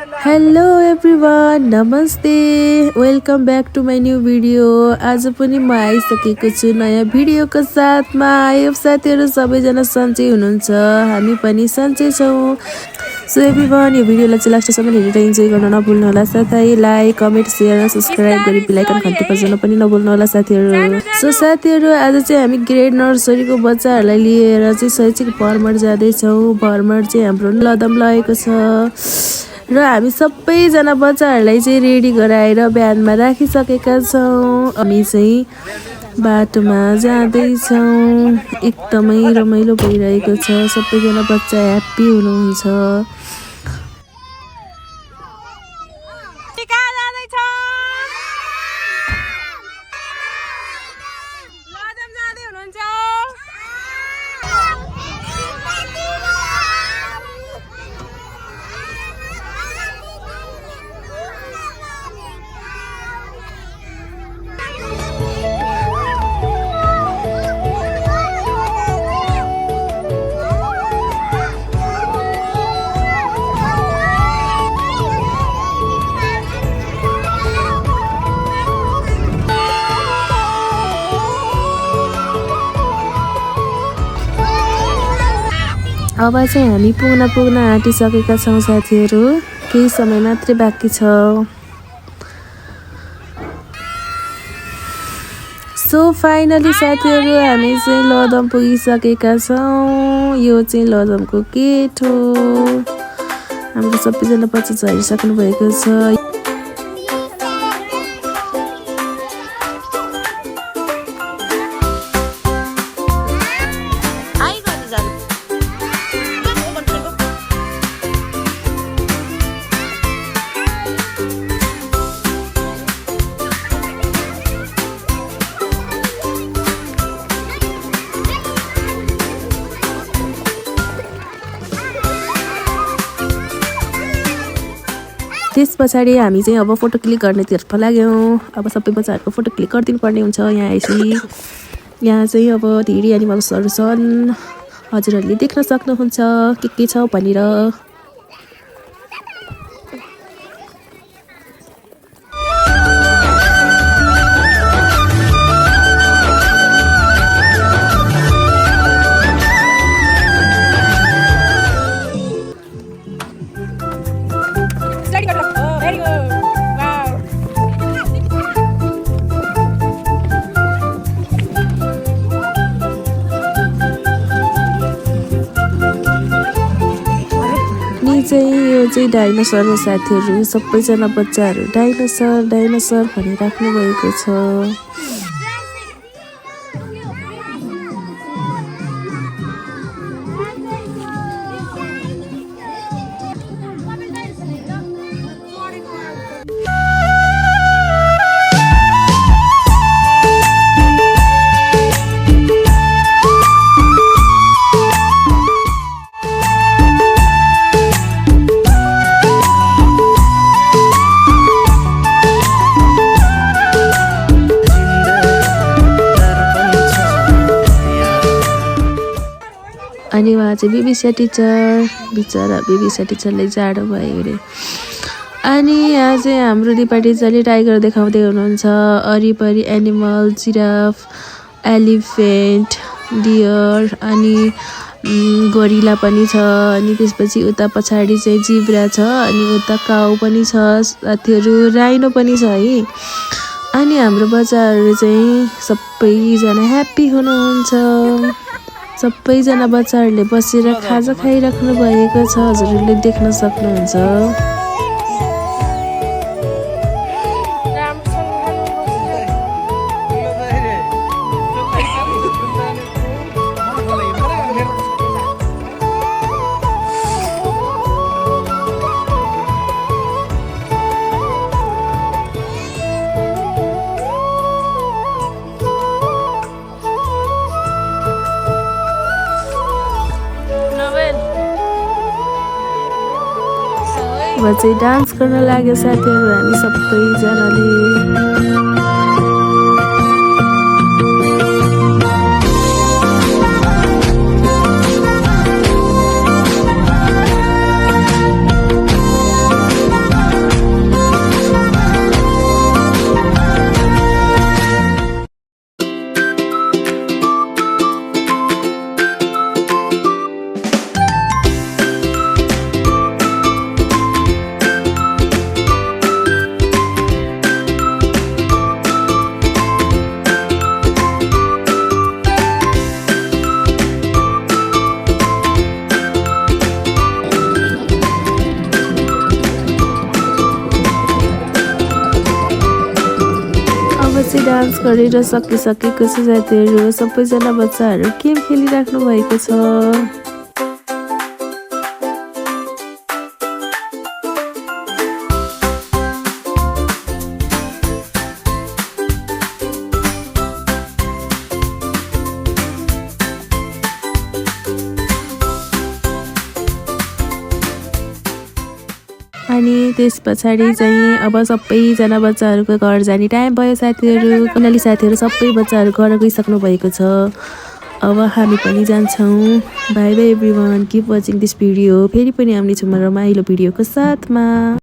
Hello everyone, नमस्ते, welcome back to my new video. आज पनि म आइसकेको छु नयाँ भिडियोको साथमा। आयो साथीहरू सबैजना सन्चै हुनुहुन्छ, हामी पनि सन्चै छौँ। सो एभ्रिवान, यो भिडियोलाई चाहिँ लास्टसम्म हेरेर इन्जोय गर्न नभुल्नु होला। साथै लाइक, कमेन्ट, सेयर, सब्सक्राइब गरी बेल आइकन घन्टी बजाउन पनि नभुल्नु होला साथीहरू। सो साथीहरू, आज चाहिँ हामी ग्रेड नर्सरीको बच्चाहरूलाई लिएर चाहिँ शैक्षिक भ्रमण जाँदैछौँ। भ्रमण चाहिँ हाम्रो लदम लगेको छ र हामी सबैजना बच्चाहरूलाई चाहिँ रेडी गराएर बिहानमा राखिसकेका छौँ। हामी चाहिँ बाटोमा जाँदैछौँ। एकदमै रमाइलो भइरहेको छ, सबैजना बच्चा ह्याप्पी हुनुहुन्छ। अब चाहिँ हामी पुग्न आँटिसकेका छौँ साथीहरू, केही समय मात्रै बाँकी छ। सो फाइनली साथीहरू, हामी चाहिँ लदम पुगिसकेका छौँ। यो चाहिँ लदमको गेट हो। हाम्रो सबैजना पछि झरिसक्नु भएको छ। त्यस पछाडि हामी चाहिँ अब फोटो क्लिक गर्नेतर्फ लाग्यौँ। अब सबै बच्चाहरूको फोटो क्लिक गरिदिनु पर्ने हुन्छ। यहाँ आएपछि यहाँ चाहिँ अब धेरै एनिमल्सहरू छन्, हजुरहरूले देख्न सक्नुहुन्छ के छ भनेर। यो चाहिँ डाइनोसर हो साथीहरू। सबैजना बच्चाहरू डाइनोसर भनिराख्नु भएको छ। अनि उहाँ चाहिँ बिबिसा टिचर, बिचरा बिबिसा टिचरले जाडो भयो अरे। अनि यहाँ चाहिँ हाम्रो दिपा टिचरले टाइगर देखाउँदै हुनुहुन्छ। वरिपरि एनिमल, जिराफ, एलिफेन्ट, डियर अनि गोरिला पनि छ। अनि त्यसपछि उता पछाडि चाहिँ जिब्रा छ, अनि उता काउ पनि छ साथीहरू, राइनो पनि छ है। अनि हाम्रो बच्चाहरू चाहिँ सबैजना ह्याप्पी हुनुहुन्छ। सबैजना बच्चाहरूले बसेर खाजा खाइराख्नु भएको छ, हजुरहरूले देख्न सक्नुहुन्छ। अब चाहिँ डान्स गर्न लाग्यो साथीहरू हामी सबैजनाले। चाहिँ डान्स गरेर सकिसकेको छ साथीहरू। सबैजना बच्चाहरू गेम खेलिराख्नु भएको छ। अनि त्यस पछाडि चाहिँ अब सबैजना बच्चाहरूको घर जाने टाइम भयो साथीहरू। उनीहरूले साथीहरू सबै बच्चाहरू घर गइसक्नु भएको छ। अब हामी पनि जान्छौँ। By by everyone, keep watching this video. फेरि पनि आउनेछौँ रमाइलो भिडियोको साथमा।